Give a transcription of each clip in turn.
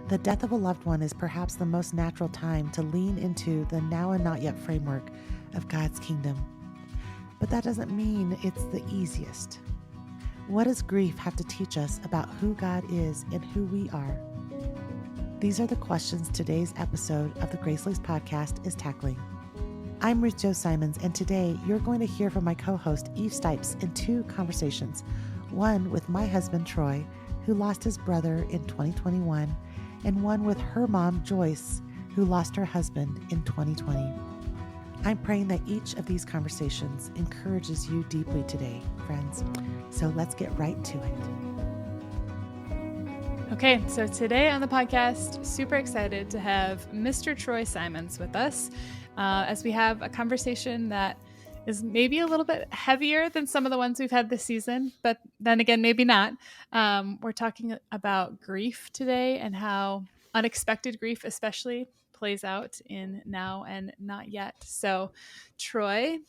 The death of a loved one is perhaps the most natural time to lean into the now and not yet framework of God's kingdom. But that doesn't mean it's the easiest. What does grief have to teach us about who God is and who we are? These are the questions today's episode of the GraceLaced podcast is tackling. I'm Ruth Jo Simons, and today you're going to hear from my co-host Eve Stipes in two conversations, one with my husband Troy, who lost his brother in 2021, and one with her mom Joyce, who lost her husband in 2020. I'm praying that each of these conversations encourages you deeply today, friends. So let's get right to it. Okay, so today on the podcast, super excited to have Mr. Troy Simons with us as we have a conversation that is maybe a little bit heavier than some of the ones we've had this season, but then again, maybe not. We're talking about grief today and how unexpected grief especially plays out in now and not yet. So Troy,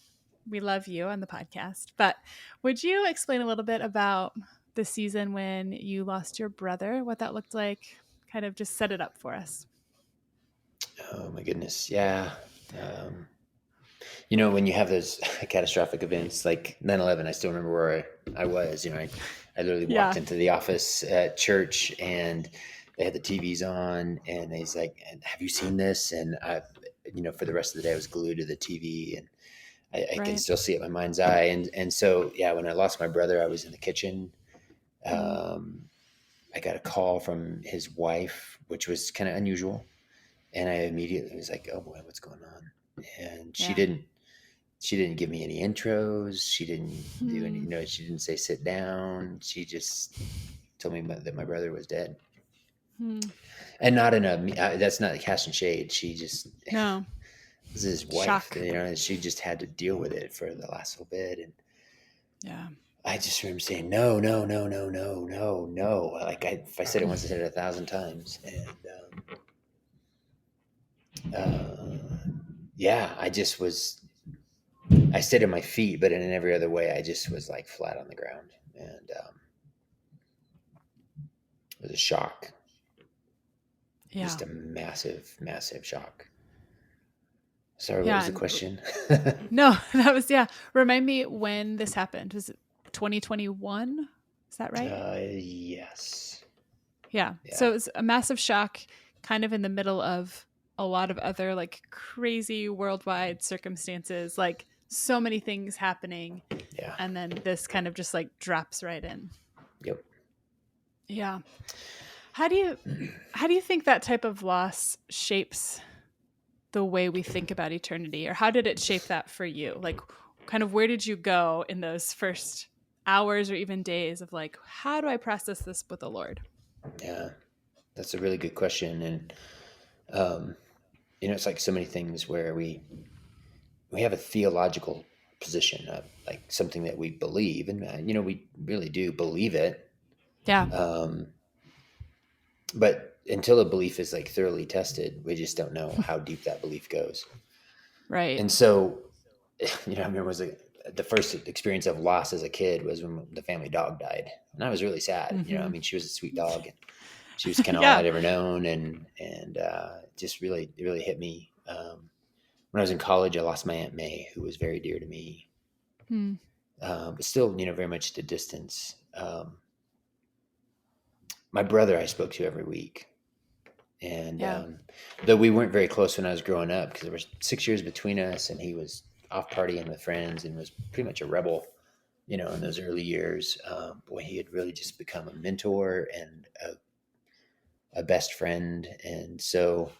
we love you on the podcast, but would you explain a little bit about the season when you lost your brother, what that looked like, kind of just set it up for us? Oh my goodness. Yeah. When you have those catastrophic events like 9/11, I still remember where I was. I literally walked into the office at church and they had the TVs on and he's like, have you seen this? And for the rest of the day I was glued to the TV and I can still see it in my mind's eye. And so, yeah, when I lost my brother, I was in the kitchen. I got a call from his wife, which was kind of unusual. And I immediately was like, oh boy, what's going on? And she didn't give me any intros. She didn't do any, she didn't say sit down. She just told me that my brother was dead. And not in that's not casting shade. She just, no, this is his wife, shock. And she just had to deal with it for the last little bit. And yeah, I just remember saying, no. Like if I said it once, I said it 1,000 times. And, I stayed on my feet, but in every other way, I just was like flat on the ground. And it was a shock. Yeah. Just a massive, massive shock. Sorry, what was the question? No, that was, Remind me when this happened. Was it 2021? Is that right? Yes. Yeah. So it was a massive shock kind of in the middle of a lot of other like crazy worldwide circumstances, like so many things happening. Yeah. And then this kind of just like drops right in. Yep. Yeah. How do you think that type of loss shapes the way we think about eternity, or how did it shape that for you? Like kind of where did you go in those first hours or even days of like, how do I process this with the Lord? Yeah, that's a really good question. And, it's like so many things where we have a theological position of like something that we believe and, we really do believe it. Yeah. But until a belief is like thoroughly tested, we just don't know how deep that belief goes. Right. And so, I remember the first experience of loss as a kid was when the family dog died. And I was really sad. Mm-hmm. She was a sweet dog and she was kind of all I'd ever known. And just really, it really hit me. When I was in college, I lost my Aunt May, who was very dear to me. But still, very much at a distance. My brother I spoke to every week. And though we weren't very close when I was growing up, because there was 6 years between us, and he was off partying with friends and was pretty much a rebel, in those early years. Boy, he had really just become a mentor and a best friend. And so,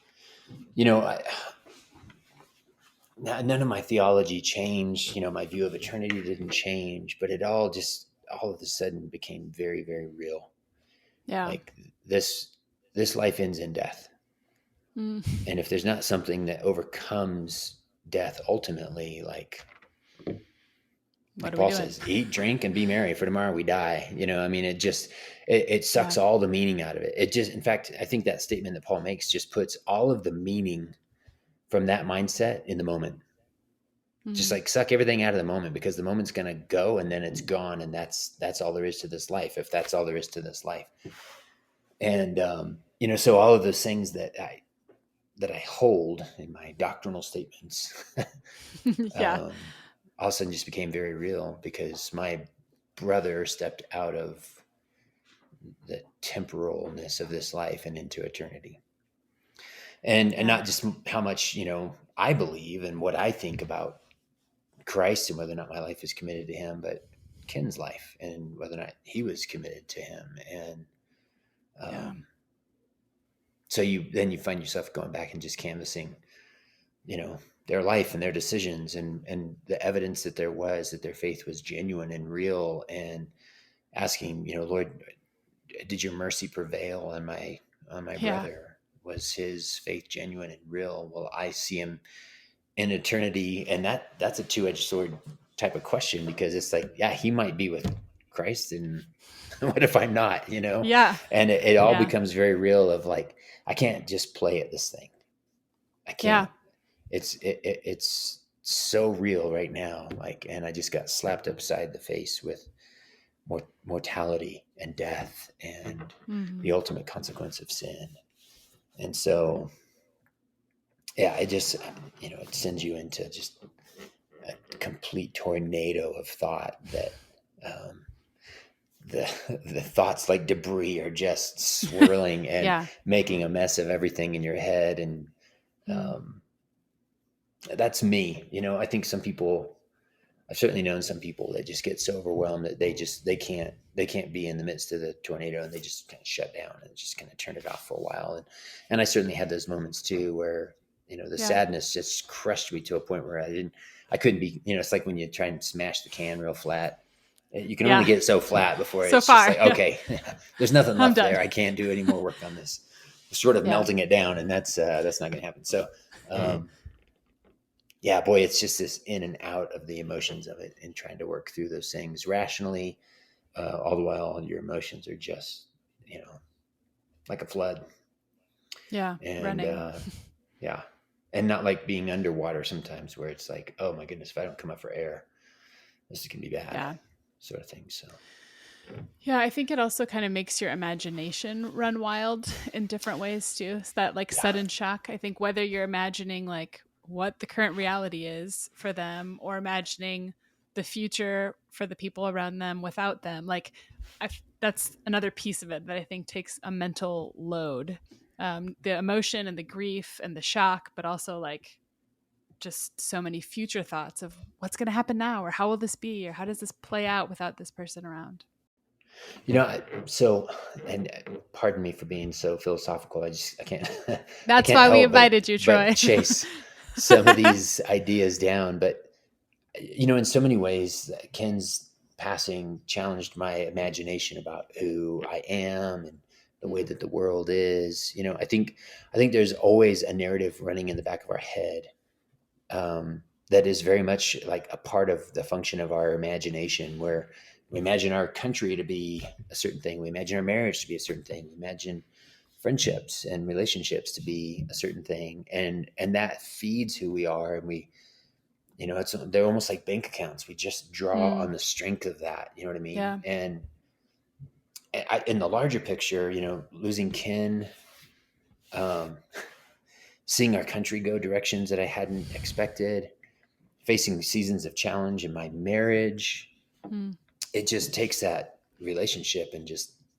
none of my theology changed. My view of eternity didn't change, but it all of a sudden became very, very real. Yeah. Like this life ends in death. And if there's not something that overcomes death ultimately, like Paul says, eat, drink, and be merry, for tomorrow we die. It sucks all the meaning out of it. In fact, I think that statement that Paul makes just puts all of the meaning from that mindset in the moment. Just like suck everything out of the moment, because the moment's going to go and then it's gone. And that's all there is to this life. If that's all there is to this life. And, so all of those things that I hold in my doctrinal statements, Yeah. all of a sudden just became very real because my brother stepped out of the temporalness of this life and into eternity. And not just how much, I believe and what I think about Christ and whether or not my life is committed to him, but Ken's life and whether or not he was committed to him. And so you find yourself going back and just canvassing, their life and their decisions and the evidence that there was that their faith was genuine and real, and asking, Lord, did your mercy prevail on my brother? Was his faith genuine and real? Will I see him in eternity? And that's a two-edged sword type of question, because it's like, yeah, he might be with Christ, and what if I'm not, Yeah. And it all becomes very real of like, I can't just play at this thing. I can't. It's so real right now. Like, and I just got slapped upside the face with mortality and death and the ultimate consequence of sin. And so, yeah, it just, it sends you into just a complete tornado of thought that, the thoughts like debris are just swirling and making a mess of everything in your head. And, that's me. I think I've certainly known some people that just get so overwhelmed that they can't be in the midst of the tornado, and they just kind of shut down and just kind of turn it off for a while. And I certainly had those moments too, where, the sadness just crushed me to a point where I couldn't be, it's like when you try and smash the can real flat, you can only get so flat before it's just like, okay, there's nothing left there. I can't do any more work on this. Sort of melting it down, and that's not going to happen. So, yeah, boy, it's just this in and out of the emotions of it and trying to work through those things rationally, all the while your emotions are just, like a flood. Yeah. And, running. yeah. And not like being underwater sometimes, where it's like, oh my goodness, if I don't come up for air, this is going to be bad. Yeah. Sort of thing. So. Yeah, I think it also kind of makes your imagination run wild in different ways too. It's that like sudden shock. I think whether you're imagining like what the current reality is for them, or imagining the future for the people around them without them, like that's another piece of it that I think takes a mental load. The emotion and the grief and the shock, but also like just so many future thoughts of what's going to happen now, or how will this be, or how does this play out without this person around. So, and pardon me for being so philosophical. I can't. That's why we invited you, Troy. But chase some of these ideas down. But in so many ways, Ken's passing challenged my imagination about who I am and the way that the world is. I think there's always a narrative running in the back of our head, that is very much like a part of the function of our imagination, where we imagine our country to be a certain thing. We imagine our marriage to be a certain thing. We imagine friendships and relationships to be a certain thing. And that feeds who we are. And we, they're almost like bank accounts. We just draw on the strength of that. You know what I mean? Yeah. And in the larger picture, losing Ken, seeing our country go directions that I hadn't expected, facing seasons of challenge in my marriage, it just takes that relationship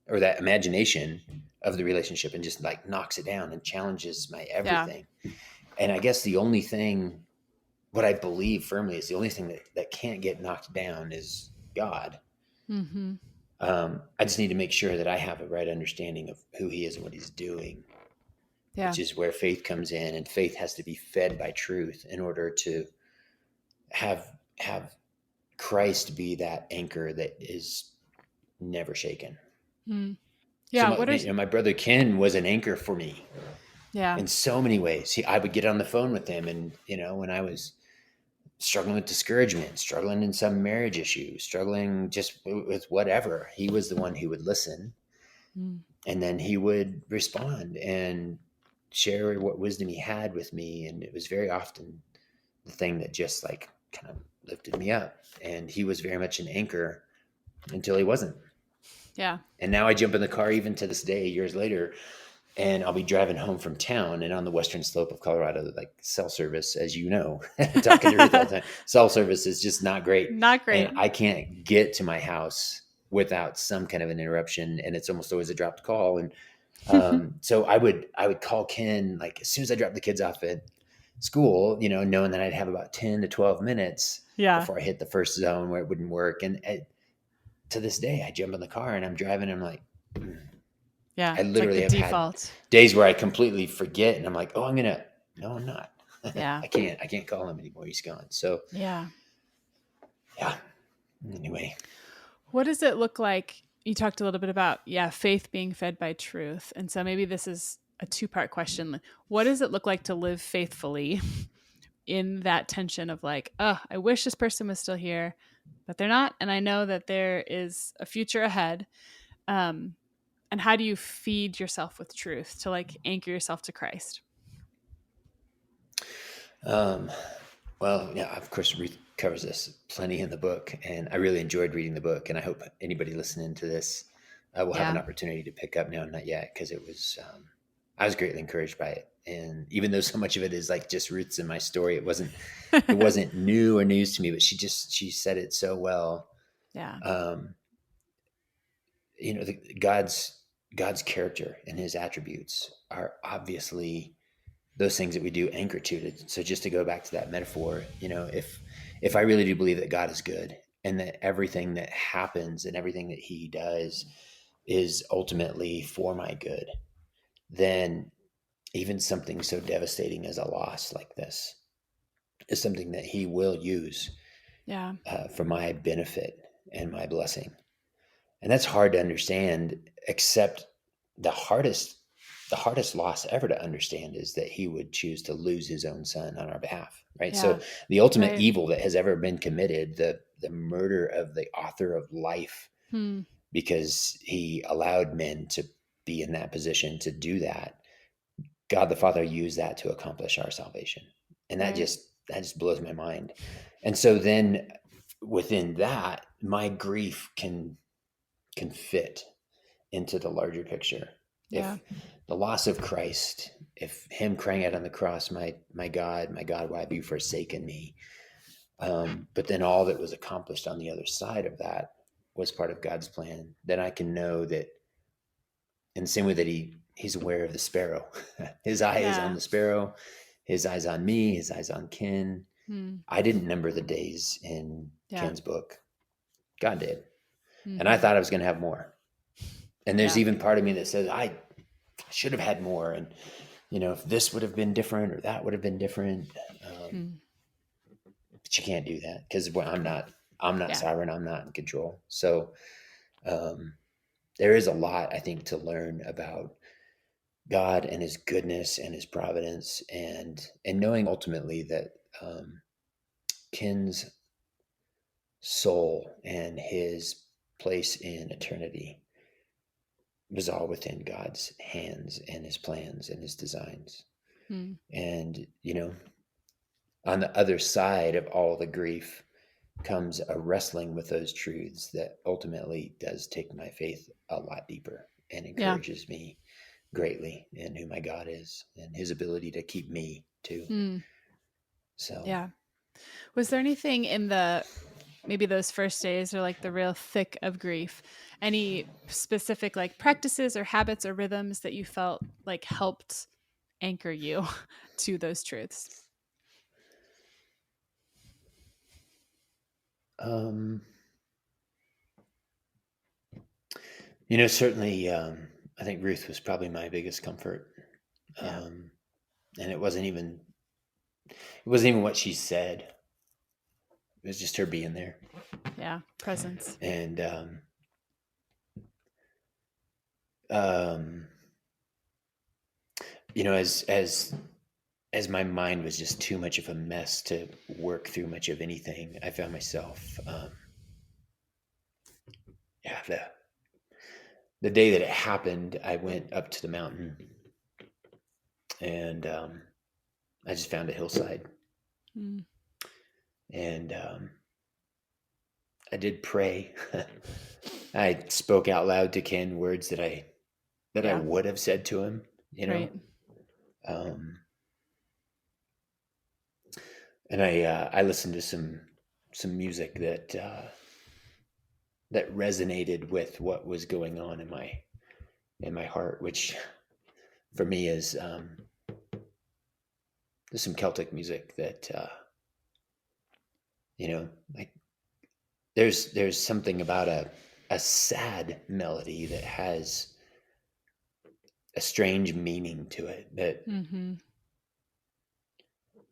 or that imagination of the relationship and just like knocks it down and challenges my everything. Yeah. And I guess the only thing, what I believe firmly is the only thing that can't get knocked down is God. Mm-hmm. I just need to make sure that I have a right understanding of who he is and what he's doing. Yeah. Which is where faith comes in, and faith has to be fed by truth in order to have Christ be that anchor that is never shaken. Yeah. So my brother Ken was an anchor for me. Yeah. In so many ways. I would get on the phone with him, and when I was struggling with discouragement, struggling in some marriage issue, struggling just with whatever, he was the one who would listen, and then he would respond and share what wisdom he had with me. And it was very often the thing that just like kind of lifted me up. And he was very much an anchor until he wasn't. Yeah. And now I jump in the car, even to this day, years later, and I'll be driving home from town, and on the western slope of Colorado, like cell service, as you know, talking to Ruth all the time, cell service is just not great. Not great. And I can't get to my house without some kind of an interruption, and it's almost always a dropped call. And so I would call Ken like as soon as I dropped the kids off at school, knowing that I'd have about 10 to 12 minutes before I hit the first zone where it wouldn't work. And to this day, I jump in the car and I'm driving and I'm like, yeah, I literally like have default. had days where I completely forget and I'm like, oh, no, I'm not. Yeah. I can't call him anymore. He's gone. So yeah. Anyway. What does it look like? You talked a little bit about, faith being fed by truth. And so maybe this is a two-part question. What does it look like to live faithfully in that tension of like, oh, I wish this person was still here, but they're not. And I know that there is a future ahead. And how do you feed yourself with truth to like anchor yourself to Christ? Well, yeah, of course, Ruth covers this plenty in the book, and I really enjoyed reading the book. And I hope anybody listening to this will have an opportunity to pick up now, not yet, because it was, I was greatly encouraged by it. And even though so much of it is like just Ruth's in my story, it wasn't new or news to me, but she said it so well. Yeah. God's character and his attributes are obviously those things that we do anchor to. So just to go back to that metaphor, if I really do believe that God is good and that everything that happens and everything that he does is ultimately for my good, then even something so devastating as a loss like this is something that he will use for my benefit and my blessing. And that's hard to understand, except the hardest loss ever to understand is that he would choose to lose his own son on our behalf. Right. Yeah. So the ultimate evil that has ever been committed, the murder of the author of life, because he allowed men to be in that position to do that. God the Father used that to accomplish our salvation. And that just blows my mind. And so then within that, my grief can fit into the larger picture. Yeah. If the loss of Christ, if him crying out on the cross, my God, why have you forsaken me? But then all that was accomplished on the other side of that was part of God's plan. Then I can know that in the same way that he's aware of the sparrow, his eye is on the sparrow, his eye's on me, his eye's on Ken. I didn't number the days in Ken's book. God did. And I thought I was going to have more. And there's even part of me that says, I should have had more. And, if this would have been different or that would have been different. But you can't do that because I'm not sovereign. I'm not in control. So there is a lot, I think, to learn about God and his goodness and his providence and knowing ultimately that Ken's soul and his place in eternity was all within God's hands and his plans and his designs. And, on the other side of all the grief comes a wrestling with those truths that ultimately does take my faith a lot deeper and encourages me greatly in who my God is and his ability to keep me too. So, was there anything in maybe those first days or like the real thick of grief, any specific like practices or habits or rhythms that you felt like helped anchor you to those truths? Certainly, I think Ruth was probably my biggest comfort. And it wasn't even what she said. It was just her being there. Yeah. Presence. And, as my mind was just too much of a mess to work through much of anything, I found myself, the day that it happened, I went up to the mountain and I just found a hillside. And I did pray. I spoke out loud to Ken words that I would have said to him you know? Right. And I listened to some music that that resonated with what was going on in my heart, which for me is there's some Celtic music that you know, like there's something about a sad melody that has a strange meaning to it that Mm-hmm.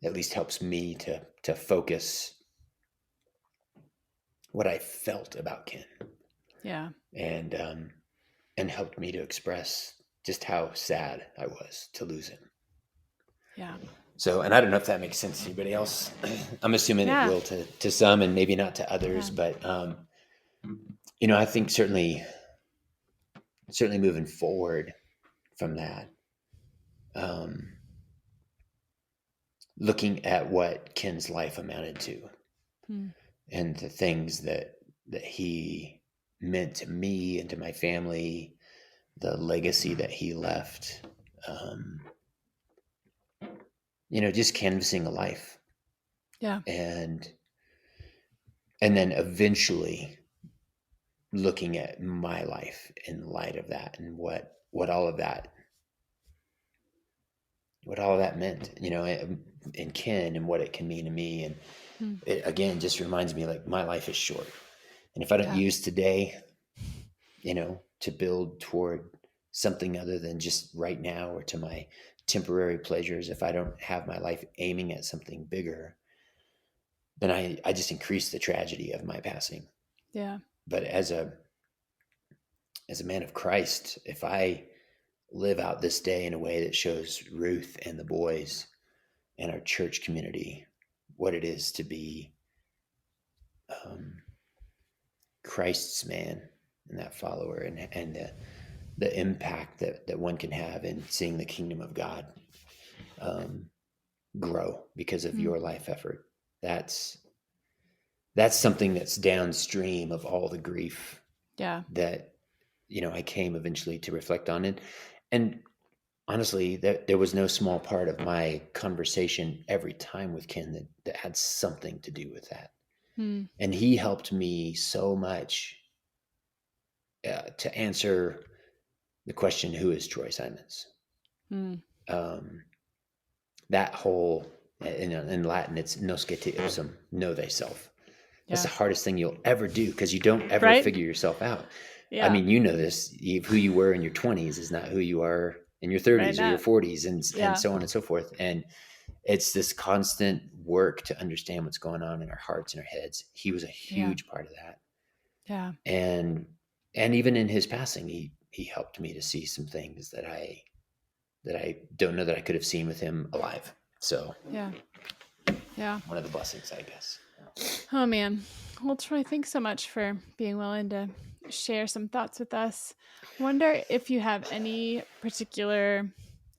at least helps me to focus what I felt about Ken. Yeah. And helped me to express just how sad I was to lose him. Yeah. So, and I don't know if that makes sense to anybody else. I'm assuming it will to some and maybe not to others, but I think certainly moving forward from that, looking at what Ken's life amounted to and the things that he meant to me and to my family, the legacy that he left, just canvassing a life. Yeah. And then eventually looking at my life in light of that and what all of that meant, in Ken and what it can mean to me. And it again just reminds me, like, my life is short. And if I don't use today, to build toward something other than just right now or to my temporary pleasures, if I don't have my life aiming at something bigger, then I just increase the tragedy of my passing. Yeah. But as a man of Christ, if I live out this day in a way that shows Ruth and the boys and our church community what it is to be Christ's man and that follower, and the impact that one can have in seeing the kingdom of God grow because of your life effort, that's something that's downstream of all the grief that I came eventually to reflect on. And honestly, there was no small part of my conversation every time with Ken that had something to do with that. And he helped me so much to answer the question, who is Troy Simons? That whole, in Latin, it's nosce te ipsum, know thyself. That's the hardest thing you'll ever do, because you don't ever figure yourself out. Yeah. I mean, this, who you were in your 20s is not who you are in your 30s or your 40s and so on and so forth. And it's this constant work to understand what's going on in our hearts and our heads. He was a huge part of that. Yeah. And even in his passing, he helped me to see some things that I don't know that I could have seen with him alive. So yeah. One of the blessings, I guess. Oh man. Well, Troy, thanks so much for being willing to share some thoughts with us. I wonder if you have any particular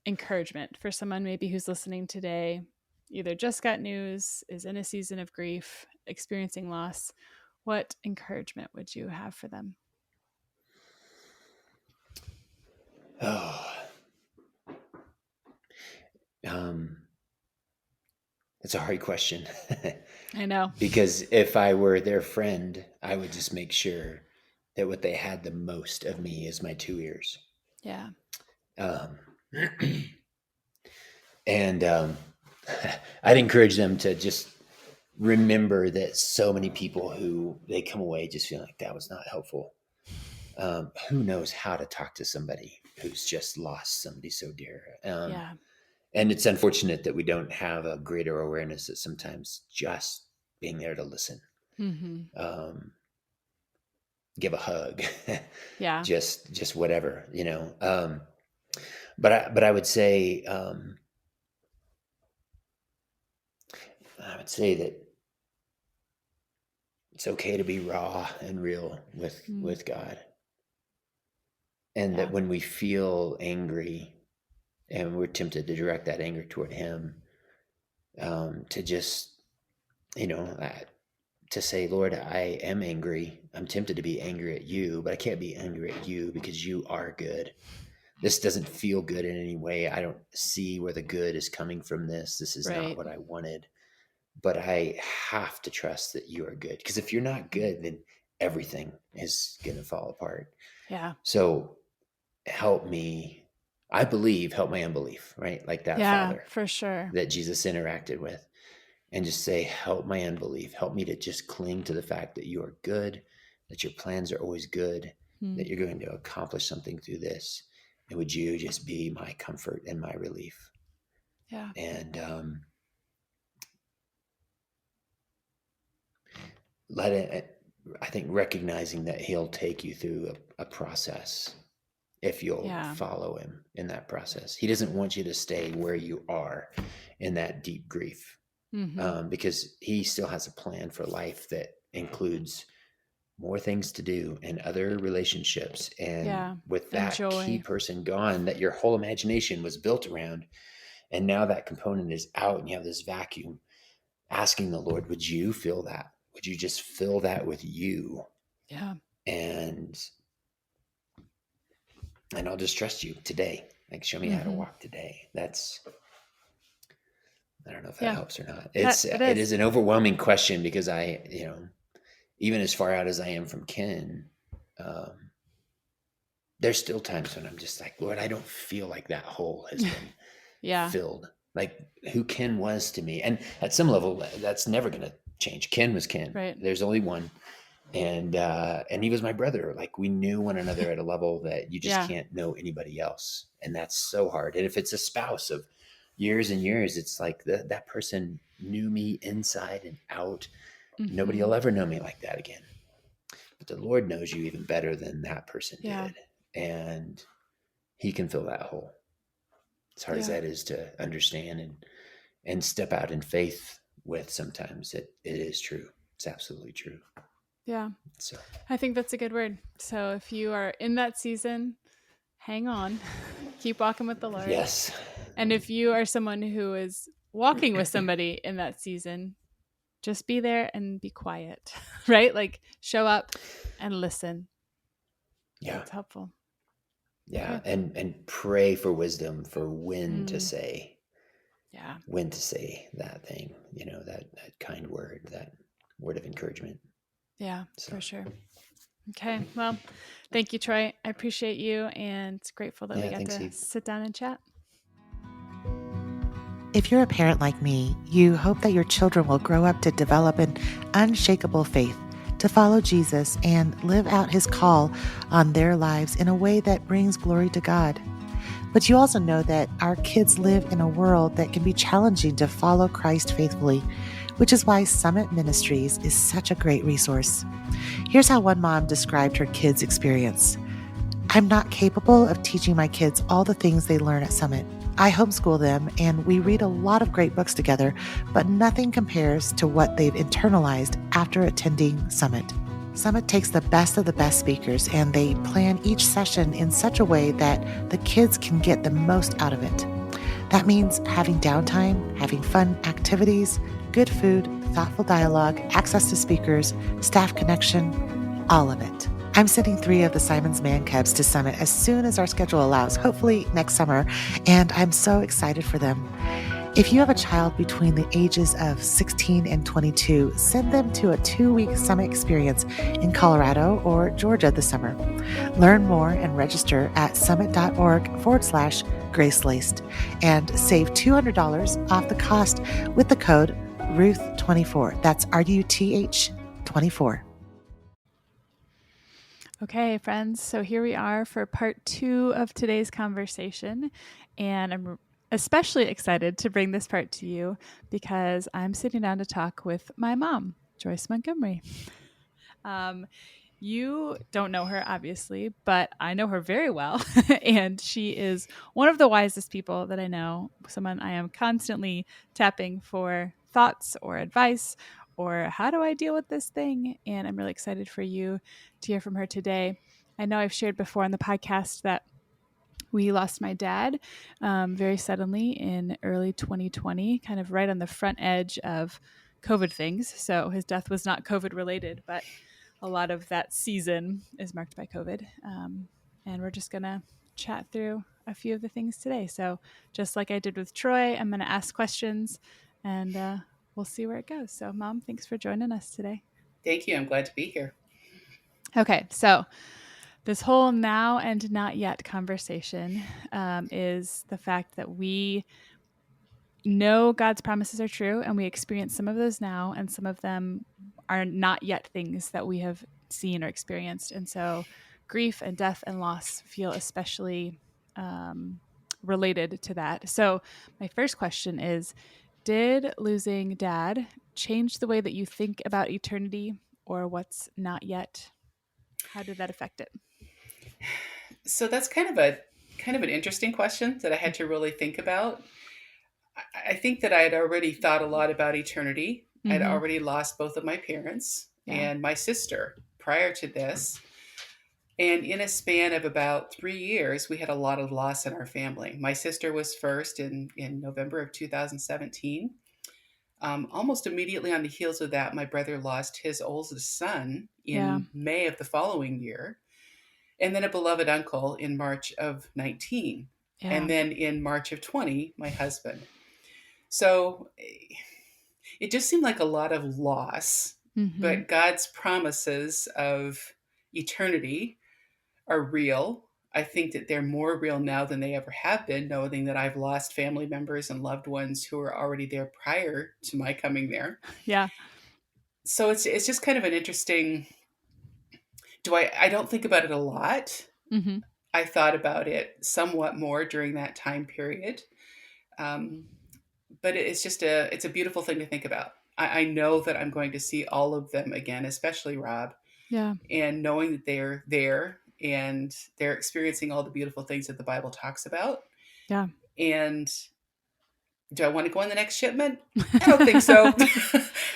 encouragement for someone maybe who's listening today, either just got news, is in a season of grief, experiencing loss. What encouragement would you have for them? Oh, it's a hard question. I know. Because if I were their friend, I would just make sure that what they had the most of me is my 2 ears. Yeah. And I'd encourage them to just remember that so many people who they come away just feeling like that was not helpful. Who knows how to talk to somebody who's just lost somebody so dear. And it's unfortunate that we don't have a greater awareness that sometimes just being there to listen, give a hug, just whatever, but I would say, that it's okay to be raw and real with God. And that when we feel angry and we're tempted to direct that anger toward him, to just, to say, Lord, I am angry. I'm tempted to be angry at you, but I can't be angry at you because you are good. this doesn't feel good in any way. I don't see where the good is coming from this. This is not what I wanted. But I have to trust that you are good. Because if you're not good, then everything is going to fall apart. Yeah. So help me, I believe, help my unbelief, right? Like that father for sure. that Jesus interacted with. And just say, help my unbelief. Help me to just cling to the fact that you are good, that your plans are always good, that you're going to accomplish something through this. And would you just be my comfort and my relief? Yeah. And let it, I think, recognizing that he'll take you through a process if you'll follow him in that process. He doesn't want you to stay where you are in that deep grief. Because he still has a plan for life that includes more things to do and other relationships. And with that key person gone that your whole imagination was built around, and now that component is out and you have this vacuum, asking the Lord, would you fill that? Would you just fill that with you? Yeah. And I'll just trust you today. Like, show me how to walk today. I don't know if that helps or not. It is an overwhelming question because I, even as far out as I am from Ken, there's still times when I'm just like, Lord, I don't feel like that hole has been filled. Like who Ken was to me. And at some level, that's never going to change. Ken was Ken. Right. There's only one. And he was my brother. Like we knew one another at a level that you just can't know anybody else. And that's so hard. And if it's a spouse of years and years, it's like that person knew me inside and out. Nobody will ever know me like that again. But the Lord knows you even better than that person did. And he can fill that hole. As hard as that is to understand and step out in faith with, sometimes it is true. It's absolutely true. Yeah. So I think that's a good word. So if you are in that season, hang on, keep walking with the Lord. Yes. And if you are someone who is walking with somebody in that season, just be there and be quiet, right? Like show up and listen. Yeah. That's helpful. Yeah. Okay. And pray for wisdom for when to say, when to say that thing, that kind word, that word of encouragement. Yeah, for sure. Okay. Well, thank you, Troy. I appreciate you and grateful that we got to sit down and chat. If you're a parent like me, you hope that your children will grow up to develop an unshakable faith, to follow Jesus and live out his call on their lives in a way that brings glory to God. But you also know that our kids live in a world that can be challenging to follow Christ faithfully, which is why Summit Ministries is such a great resource. Here's how one mom described her kids' experience. I'm not capable of teaching my kids all the things they learn at Summit. I homeschool them and we read a lot of great books together, but nothing compares to what they've internalized after attending Summit. Summit takes the best of the best speakers and they plan each session in such a way that the kids can get the most out of it. That means having downtime, having fun activities, good food, thoughtful dialogue, access to speakers, staff connection, all of it. I'm sending 3 of the Simon's Man Cubs to Summit as soon as our schedule allows, hopefully next summer, and I'm so excited for them. If you have a child between the ages of 16 and 22, send them to a 2-week Summit experience in Colorado or Georgia this summer. Learn more and register at summit.org/GraceLaced and save $200 off the cost with the code RUTH24. That's RUTH 24. Okay, friends. So here we are for part 2 of today's conversation. And I'm especially excited to bring this part to you because I'm sitting down to talk with my mom, Joyce Montgomery. You don't know her, obviously, but I know her very well. And she is one of the wisest people that I know, someone I am constantly tapping for thoughts or advice or how do I deal with this thing? And I'm really excited for you to hear from her today. I know I've shared before on the podcast that we lost my dad very suddenly in early 2020, kind of right on the front edge of COVID things. So his death was not COVID related, but a lot of that season is marked by COVID. and we're just going to chat through a few of the things today. So just like I did with Troy, I'm going to ask questions, and we'll see where it goes. So Mom, thanks for joining us today. Thank you. I'm glad to be here. Okay, so this whole now and not yet conversation is the fact that we know God's promises are true, and we experience some of those now, and some of them are not yet things that we have seen or experienced. And so grief and death and loss feel especially related to that. So my first question is, did losing Dad change the way that you think about eternity or what's not yet? How did that affect it? So that's kind of an interesting question that I had to really think about. I think that I had already thought a lot about eternity. I'd already lost both of my parents and my sister prior to this. And in a span of about 3 years, we had a lot of loss in our family. My sister was first in November of 2017. Almost immediately on the heels of that, my brother lost his oldest son in May of the following year. And then a beloved uncle in March of 19. Yeah. And then in March of 20, my husband. So it just seemed like a lot of loss, but God's promises of eternity are real. I think that they're more real now than they ever have been, knowing that I've lost family members and loved ones who were already there prior to my coming there. Yeah. So it's just kind of an interesting. I don't think about it a lot. I thought about it somewhat more during that time period. But it's a beautiful thing to think about. I know that I'm going to see all of them again, especially Rob. Yeah. And knowing that they're there and they're experiencing all the beautiful things that the Bible talks about. Yeah. And do I want to go on the next shipment? I don't think so.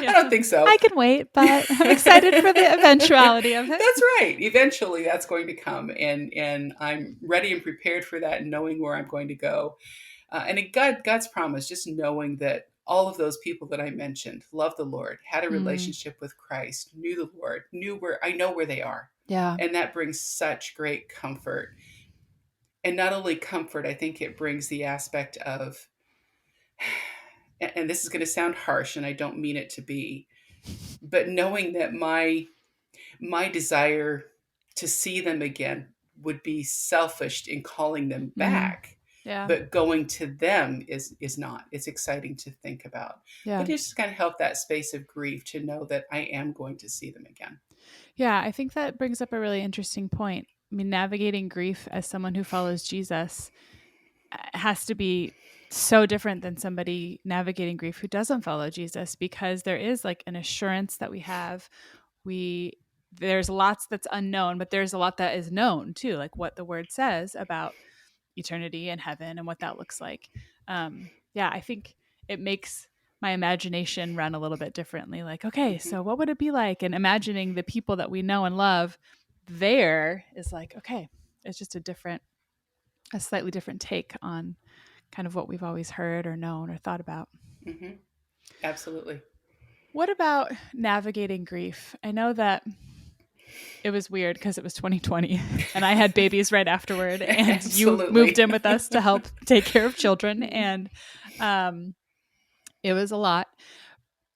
I don't think so. I can wait, but I'm excited for the eventuality of it. That's right. Eventually that's going to come. And I'm ready and prepared for that, knowing where I'm going to go. And God's promise, just knowing that all of those people that I mentioned loved the Lord, had a relationship with Christ, knew the Lord, I know where they are. Yeah. And that brings such great comfort. And not only comfort, I think it brings the aspect of, and this is going to sound harsh and I don't mean it to be, but knowing that my desire to see them again would be selfish in calling them back. Yeah. But going to them is not. It's exciting to think about. Yeah. But it's just kind of help that space of grief to know that I am going to see them again. Yeah, I think that brings up a really interesting point. I mean, navigating grief as someone who follows Jesus has to be so different than somebody navigating grief who doesn't follow Jesus, because there is like an assurance that we have. There's lots that's unknown, but there's a lot that is known too, like what the word says about eternity and heaven and what that looks like. I think it makes my imagination run a little bit differently. Like, okay, so what would it be like? And imagining the people that we know and love there is like, okay, it's just a slightly different take on kind of what we've always heard or known or thought about. Absolutely. What about navigating grief? I know that it was weird because it was 2020 and I had babies right afterward, and you moved in with us to help take care of children. And it was a lot.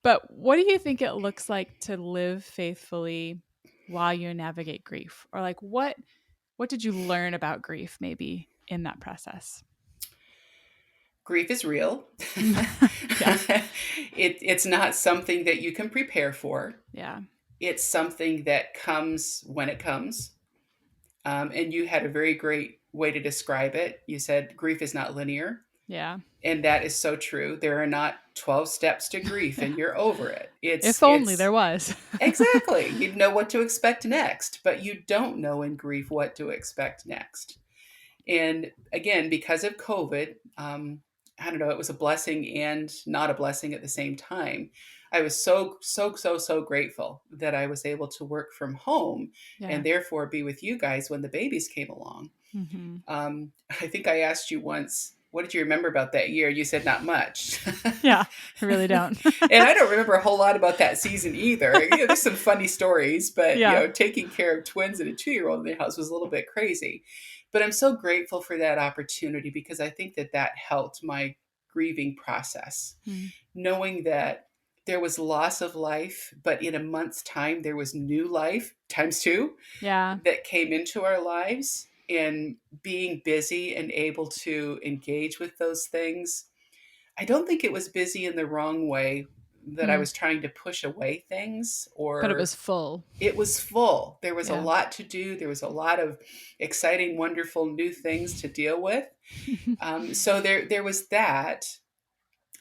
But what do you think it looks like to live faithfully while you navigate grief? Or like what did you learn about grief maybe in that process? Grief is real. It's not something that you can prepare for. Yeah. It's something that comes when it comes. And you had a very great way to describe it. You said grief is not linear. Yeah. And that is so true. There are not 12 steps to grief and you're over it. If only there was. Exactly. You'd know what to expect next, but you don't know in grief what to expect next. And again, because of COVID, I don't know, it was a blessing and not a blessing at the same time. I was so grateful that I was able to work from home and therefore be with you guys when the babies came along. I think I asked you once, what did you remember about that year? You said not much. Yeah, I really don't. And I don't remember a whole lot about that season either. There's some funny stories, but Yeah. taking care of twins and a 2-year-old in the house was a little bit crazy. But I'm so grateful for that opportunity, because I think that helped my grieving process. Knowing that there was loss of life, but in a month's time, there was new life times 2 that came into our lives, and being busy and able to engage with those things. I don't think it was busy in the wrong way, that I was trying to push away things, But it was full. It was full. There was a lot to do. There was a lot of exciting, wonderful new things to deal with. So there was that.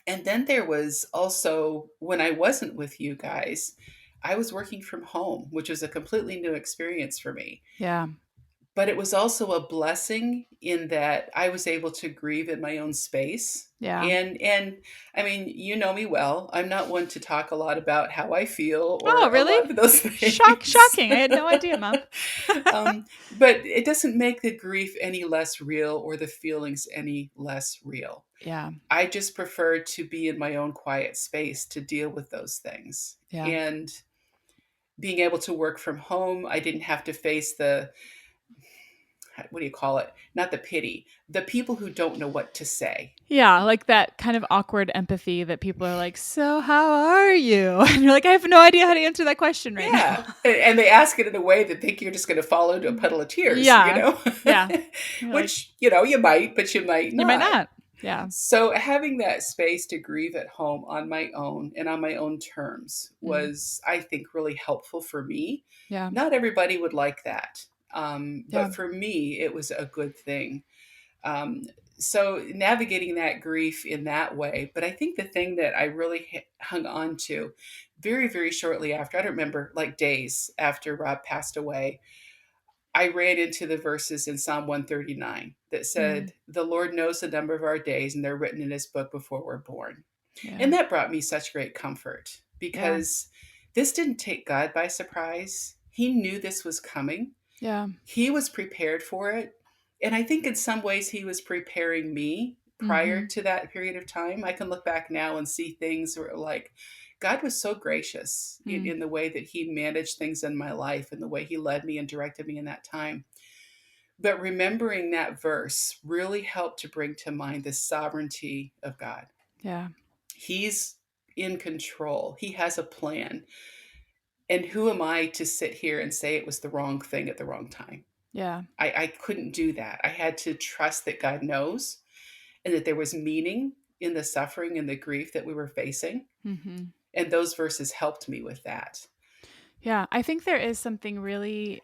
And then there was also, when I wasn't with you guys, I was working from home, which was a completely new experience for me. Yeah. But it was also a blessing in that I was able to grieve in my own space. Yeah. And I mean, you know me well. I'm not one to talk a lot about how I feel or oh, really? a lot of those things. Shocking. I had no idea, Mom. But it doesn't make the grief any less real or the feelings any less real. Yeah. I just prefer to be in my own quiet space to deal with those things. Yeah. And being able to work from home, I didn't have to face what do you call it? Not the pity, the people who don't know what to say. Yeah, like that kind of awkward empathy that people are like, so how are you? And you're like, I have no idea how to answer that question right now. And they ask it in a way that think you're just going to fall into a puddle of tears, Yeah. Which, you might, but you might not. You might not. Yeah. So having that space to grieve at home on my own and on my own terms was, I think, really helpful for me. Yeah. Not everybody would like that. But for me, it was a good thing. So navigating that grief in that way. But I think the thing that I really hung on to very, very shortly after, I don't remember, like days after Rob passed away, I ran into the verses in Psalm 139 that said, the Lord knows the number of our days, and they're written in his book before we're born. Yeah. And that brought me such great comfort, because this didn't take God by surprise. He knew this was coming. Yeah. He was prepared for it. And I think in some ways he was preparing me prior to that period of time. I can look back now and see things where, like, God was so gracious in the way that he managed things in my life and the way he led me and directed me in that time. But remembering that verse really helped to bring to mind the sovereignty of God. Yeah. He's in control. He has a plan. And who am I to sit here and say it was the wrong thing at the wrong time? Yeah. I couldn't do that. I had to trust that God knows, and that there was meaning in the suffering and the grief that we were facing. And those verses helped me with that. Yeah. I think there is something really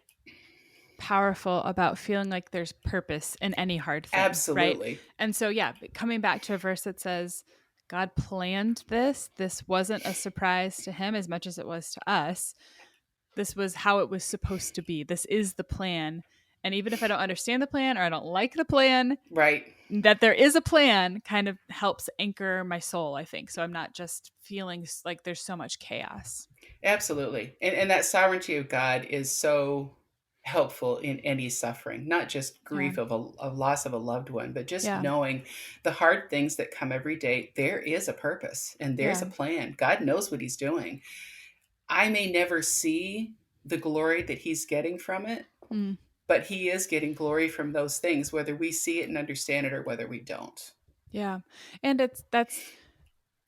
powerful about feeling like there's purpose in any hard thing. Absolutely. Right? And so, coming back to a verse that says, God planned this. This wasn't a surprise to him as much as it was to us. This was how it was supposed to be. This is the plan. And even if I don't understand the plan or I don't like the plan, right, that there is a plan kind of helps anchor my soul, I think. So I'm not just feeling like there's so much chaos. Absolutely. And that sovereignty of God is so helpful in any suffering, not just grief of a loss of a loved one, but just knowing the hard things that come every day. There is a purpose and there's a plan. God knows what he's doing. I may never see the glory that he's getting from it, but he is getting glory from those things, whether we see it and understand it or whether we don't. Yeah. And that's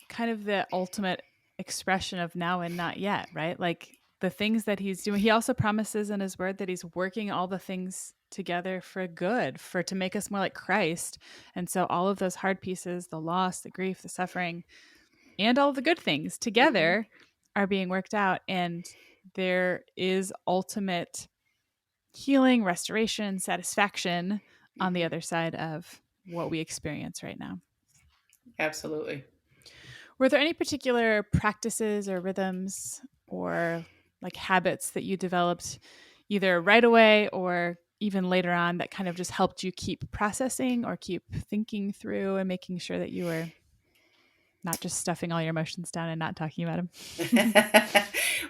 kind of the ultimate expression of now and not yet, right? Like the things that he's doing. He also promises in his word that he's working all the things together for good, to make us more like Christ. And so all of those hard pieces, the loss, the grief, the suffering, and all the good things together are being worked out. And there is ultimate healing, restoration, satisfaction on the other side of what we experience right now. Absolutely. Were there any particular practices or rhythms or like habits that you developed either right away or even later on that kind of just helped you keep processing or keep thinking through and making sure that you were not just stuffing all your emotions down and not talking about them?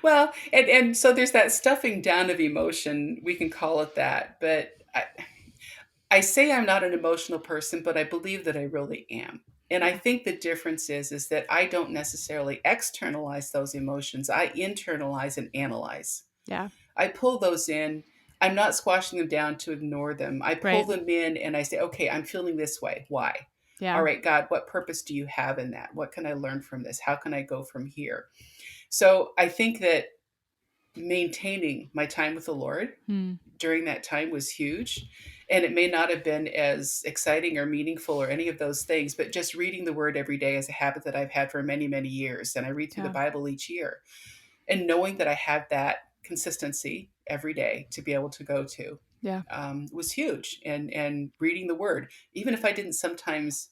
Well, and so there's that stuffing down of emotion. We can call it that. But I say I'm not an emotional person, but I believe that I really am. And I Yeah. think the difference is that I don't necessarily externalize those emotions. I internalize and analyze. Yeah. I pull those in. I'm not squashing them down to ignore them. I pull Right. them in and I say, okay, I'm feeling this way. Why? All Yeah. right, God, what purpose do you have in that? What can I learn from this? How can I go from here? So I think that maintaining my time with the Lord Hmm. during that time was huge. And it may not have been as exciting or meaningful or any of those things, but just reading the word every day is a habit that I've had for many, many years. And I read through the Yeah. Bible each year. And knowing that I have that consistency every day to be able to go to Yeah. was huge. And reading the word, even if I didn't sometimes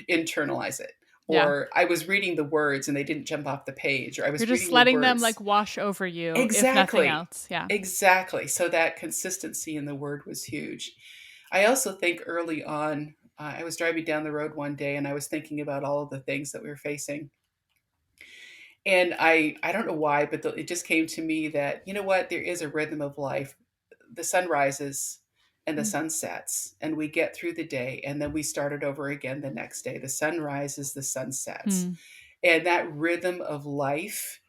internalize it, Yeah. or I was reading the words and they didn't jump off the page, or I You're was just reading the letting them words. like wash over you, if nothing Exactly. else. Yeah. Exactly. So that consistency in the word was huge. I also think early on, I was driving down the road one day and I was thinking about all of the things that we were facing. And I don't know why, but it just came to me that, you know what, there is a rhythm of life. The sun rises and the Mm. sun sets, and we get through the day, and then we start it over again the next day. The sun rises, the sun sets. Hmm. And that rhythm of life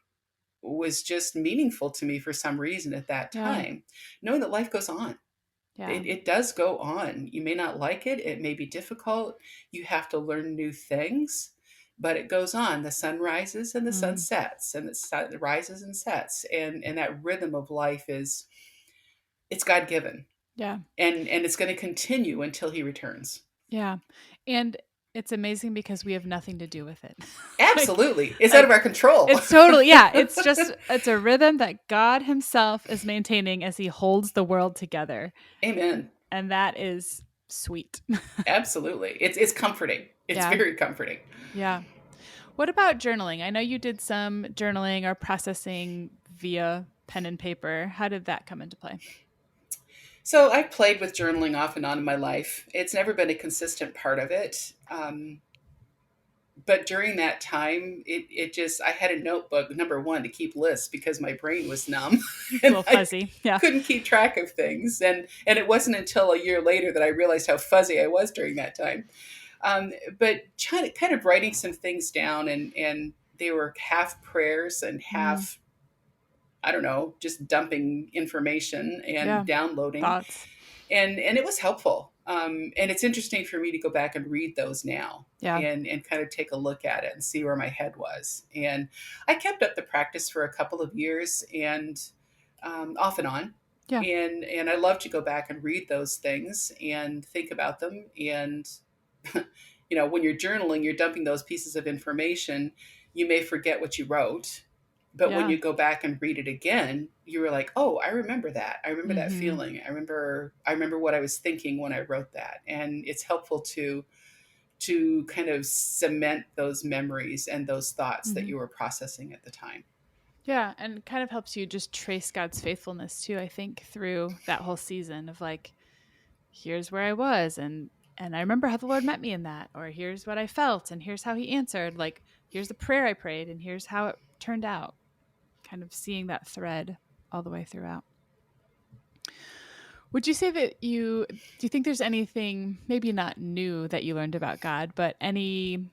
was just meaningful to me for some reason at that Yeah. time, knowing that life goes on. Yeah. It does go on. You may not like it. It may be difficult. You have to learn new things, but it goes on. The sun rises and the sun Hmm. sets, and the sun rises and sets. And that rhythm of life is, it's God given, Yeah. and it's going to continue until he returns. Yeah. And it's amazing because we have nothing to do with it. like, Absolutely. It's out of like our control. it's totally, yeah. It's a rhythm that God himself is maintaining as he holds the world together. Amen. And that is sweet. Absolutely. It's comforting. It's Yeah. very comforting. Yeah. What about journaling? I know you did some journaling or processing via pen and paper. How did that come into play? So I've played with journaling off and on in my life. It's never been a consistent part of it. But during that time, it just, I had a notebook, number one, to keep lists because my brain was numb It's a and little I fuzzy. Yeah. couldn't keep track of things. And it wasn't until a year later that I realized how fuzzy I was during that time. But kind of writing some things down, and they were half prayers and Mm. half, I don't know, just dumping information and Yeah. downloading, Thoughts. and it was helpful. And it's interesting for me to go back and read those now, Yeah. and kind of take a look at it and see where my head was. And I kept up the practice for a couple of years, and off and on. Yeah. And I love to go back and read those things and think about them. And when you're journaling, you're dumping those pieces of information. You may forget what you wrote, but when Yeah. you go back and read it again, you were like, "Oh, I remember that. I remember that Mm-hmm. feeling. I remember what I was thinking when I wrote that." And it's helpful to kind of cement those memories and those thoughts that Mm-hmm. you were processing at the time. Yeah. And kind of helps you just trace God's faithfulness too, I think, through that whole season of like, here's where I was, and I remember how the Lord met me in that, or here's what I felt and here's how he answered. Like, here's the prayer I prayed and here's how it turned out. Kind of seeing that thread all the way throughout. Would you say that do you think there's anything, maybe not new, that you learned about God, but maybe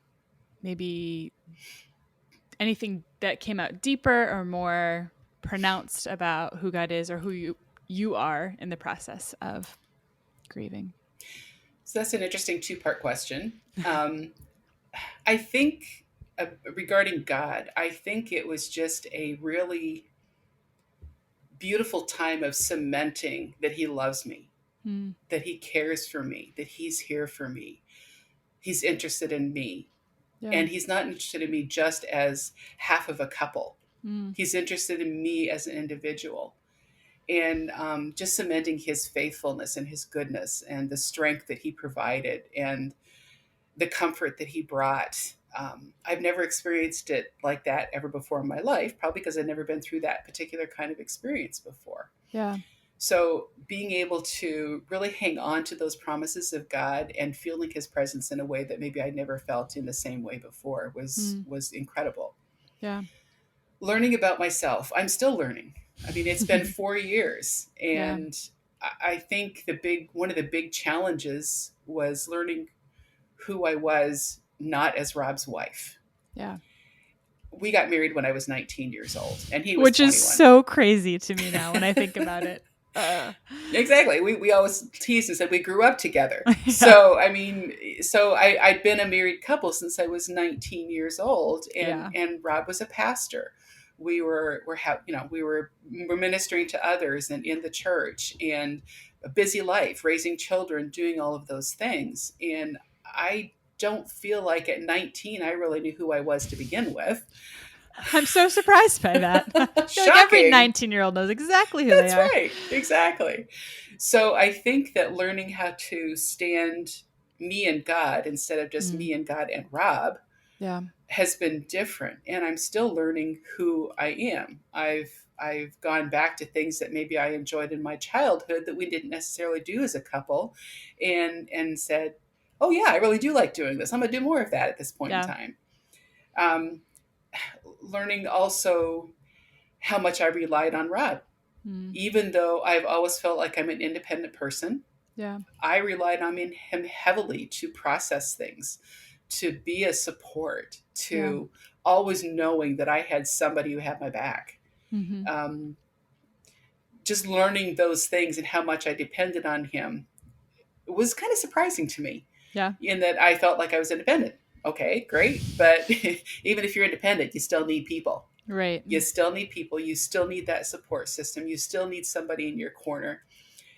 anything that came out deeper or more pronounced about who God is or who you are in the process of grieving? So that's an interesting two-part question. I think, regarding God, I think it was just a really beautiful time of cementing that he loves me, Mm. that he cares for me, that he's here for me. He's interested in me. Yeah. And he's not interested in me just as half of a couple. Mm. He's interested in me as an individual. And just cementing his faithfulness and his goodness and the strength that he provided and the comfort that he brought. I've never experienced it like that ever before in my life, probably because I've never been through that particular kind of experience before. Yeah. So being able to really hang on to those promises of God and feeling his presence in a way that maybe I never felt in the same way before was Mm. was incredible. Yeah. Learning about myself. I'm still learning. I mean, it's been 4 years, Yeah. and I think one of the big challenges was learning who I was not as Rob's wife. Yeah. We got married when I was 19 years old, and he was Which 21. Is so crazy to me now when I think about it. Exactly. We always teased and said we grew up together. Yeah. So, I mean, I'd been a married couple since I was 19 years old, and Rob was a pastor. We were ministering to others and in the church, and a busy life, raising children, doing all of those things. And I don't feel like at 19 I really knew who I was to begin with. I'm so surprised by that. I feel like every 19-year-old knows exactly who they are. That's right. Exactly. So I think that learning how to stand me and God instead of just me and God and Rob has been different. And I'm still learning who I am. I've gone back to things that maybe I enjoyed in my childhood that we didn't necessarily do as a couple, and said, oh yeah, I really do like doing this. I'm gonna do more of that at this point in time. Learning also how much I relied on Rob. Even though I've always felt like I'm an independent person, I relied on him heavily to process things, to be a support, to always knowing that I had somebody who had my back. Just learning those things and how much I depended on him was kind of surprising to me. In that I felt like I was independent. Okay, great. But even if you're independent, you still need people. Right. You still need people. You still need that support system. You still need somebody in your corner.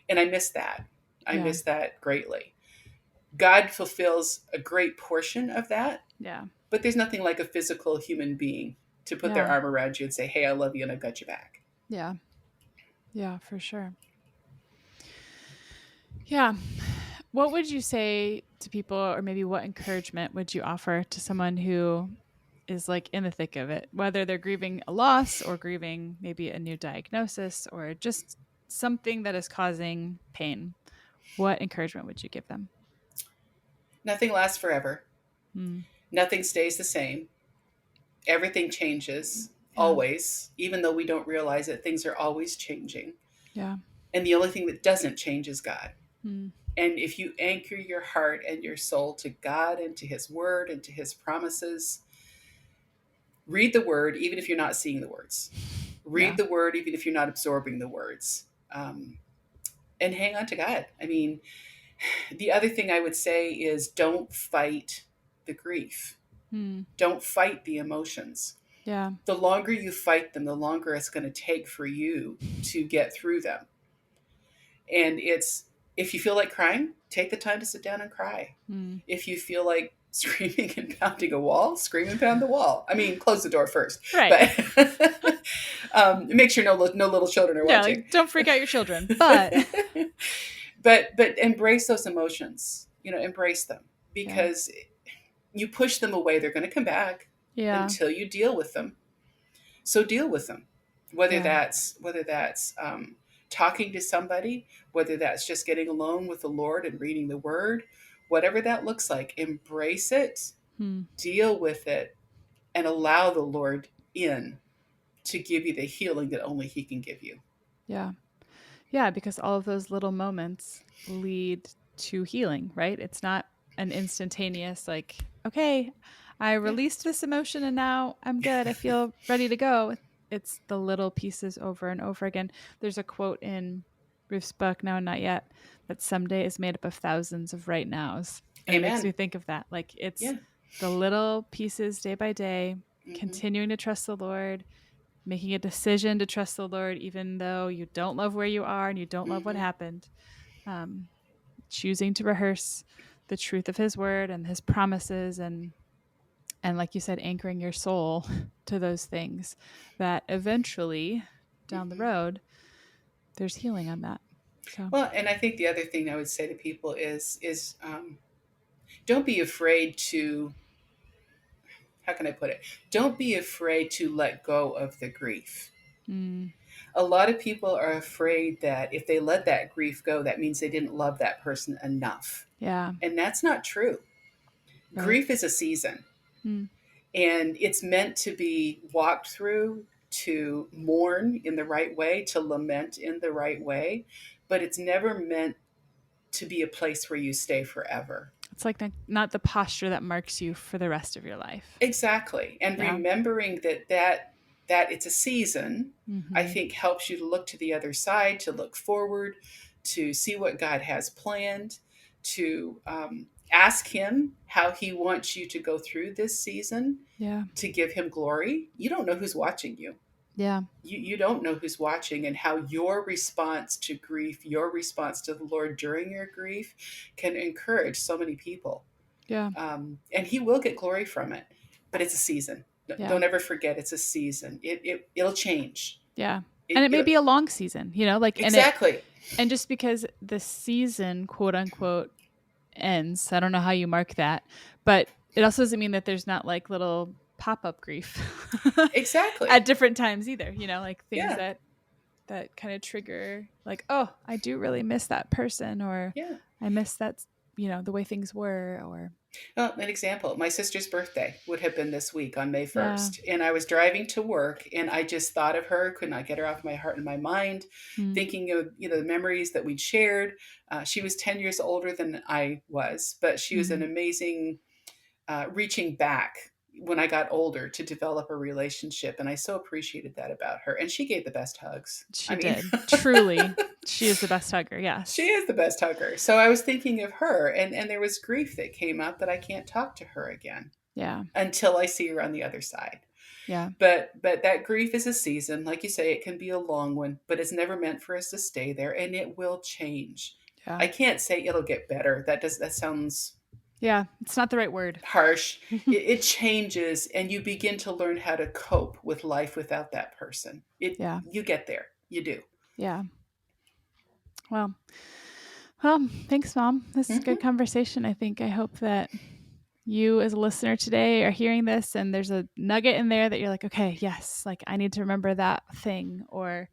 And I miss that. I miss that greatly. God fulfills a great portion of that. Yeah. But there's nothing like a physical human being to put their arm around you and say, hey, I love you and I've got your back. Yeah. Yeah, for sure. Yeah. What would you say to people, or maybe what encouragement would you offer to someone who is like in the thick of it, whether they're grieving a loss or grieving maybe a new diagnosis or just something that is causing pain? What encouragement would you give them? Nothing lasts forever. Nothing stays the same. Everything changes always, even though we don't realize it. Things are always changing. Yeah. And the only thing that doesn't change is God. And if you anchor your heart and your soul to God and to his word and to his promises, read the word, even if you're not seeing the words. Read the word, even if you're not absorbing the words. And hang on to God. I mean, the other thing I would say is don't fight the grief. Don't fight the emotions. Yeah. The longer you fight them, the longer it's going to take for you to get through them. And if you feel like crying, take the time to sit down and cry. If you feel like screaming and pounding a wall, scream and pound the wall. I mean, close the door first. Right. But make sure no little children are watching. Like, don't freak out your children. But but embrace those emotions. Embrace them, because you push them away, they're going to come back until you deal with them. So deal with them, whether that's talking to somebody, whether that's just getting alone with the Lord and reading the word, whatever that looks like. Embrace it, deal with it, and allow the Lord in to give you the healing that only he can give you. Yeah, because all of those little moments lead to healing, right? It's not an instantaneous, like, okay, I released this emotion and now I'm good. I feel ready to go. It's the little pieces over and over again. There's a quote in Ruth's book, Now and Not Yet, that someday is made up of thousands of right nows. And Amen. it makes me think of that. Like, it's the little pieces day by day, continuing to trust the Lord, making a decision to trust the Lord, even though you don't love where you are and you don't love what happened. Choosing to rehearse the truth of his word and his promises, and like you said, anchoring your soul to those things, that eventually down the road, there's healing on that. So. Well, and I think the other thing I would say to people is don't be afraid to, how can I put it? Don't be afraid to let go of the grief. A lot of people are afraid that if they let that grief go, that means they didn't love that person enough. Yeah. And that's not true. Right. Grief is a season. And it's meant to be walked through, to mourn in the right way, to lament in the right way. but it's never meant to be a place where you stay forever. It's like not the posture that marks you for the rest of your life. Exactly. And remembering that it's a season, I think helps you to look to the other side, to look forward, to see what God has planned, to ask him how he wants you to go through this season, to give him glory. You don't know who's watching you. Yeah. You don't know who's watching, and how your response to grief, your response to the Lord during your grief can encourage so many people. Yeah. And he will get glory from it, but it's a season. Don't ever forget it's a season. It'll change. Yeah. And it may be a long season, like, exactly. And just because the season, quote unquote, ends, I don't know how you mark that, but it also doesn't mean that there's not like little pop-up grief exactly at different times either, like things that kind of trigger like, oh, I do really miss that person, or I miss that, the way things were. Or an example, my sister's birthday would have been this week on May 1st. And I was driving to work and I just thought of her, could not get her off my heart and my mind, thinking of, the memories that we'd shared. She was 10 years older than I was, but she was an amazing reaching back when I got older to develop a relationship. And I so appreciated that about her. And she gave the best hugs. She did. Truly. She is the best hugger. Yes. She is the best hugger. So I was thinking of her, and there was grief that came up that I can't talk to her again. Yeah. Until I see her on the other side. Yeah. But that grief is a season. Like you say, it can be a long one, but it's never meant for us to stay there, and it will change. Yeah. I can't say it'll get better. That sounds... Yeah, it's not the right word. Harsh. It changes, and you begin to learn how to cope with life without that person. You get there. You do. Yeah. Well, thanks, Mom. This is a good conversation, I think. I hope that you as a listener today are hearing this and there's a nugget in there that you're like, okay, yes, like I need to remember that thing. Or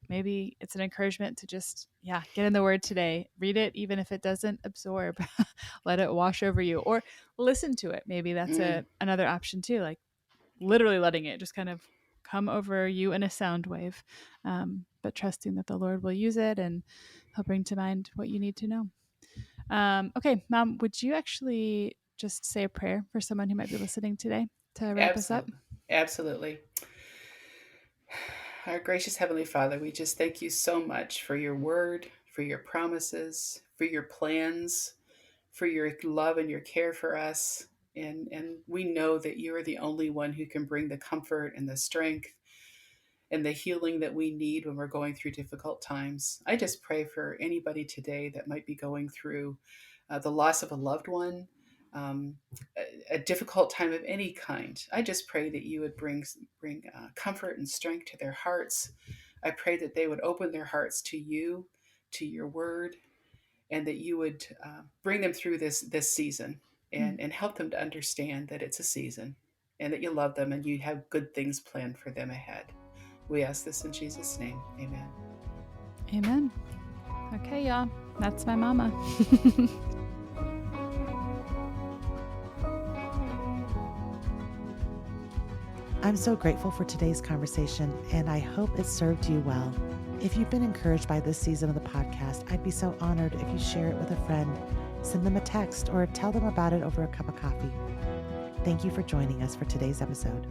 maybe it's an encouragement to just, get in the word today. Read it, even if it doesn't absorb. Let it wash over you, or listen to it. Maybe that's another option too. Like literally letting it just kind of come over you in a sound wave, but trusting that the Lord will use it and he'll bring to mind what you need to know. Okay, Mom, would you actually just say a prayer for someone who might be listening today to wrap us up? Absolutely. Our gracious Heavenly Father, we just thank you so much for your word, for your promises, for your plans, for your love and your care for us. And we know that you are the only one who can bring the comfort and the strength and the healing that we need when we're going through difficult times. I just pray for anybody today that might be going through the loss of a loved one, a difficult time of any kind. I just pray that you would bring comfort and strength to their hearts. I pray that they would open their hearts to you, to your word, and that you would bring them through this season and help them to understand that it's a season and that you love them and you have good things planned for them ahead. We ask this in Jesus' name. Amen. Amen. Okay, y'all. That's my mama. I'm so grateful for today's conversation, and I hope it served you well. If you've been encouraged by this season of the podcast, I'd be so honored if you share it with a friend, send them a text, or tell them about it over a cup of coffee. Thank you for joining us for today's episode.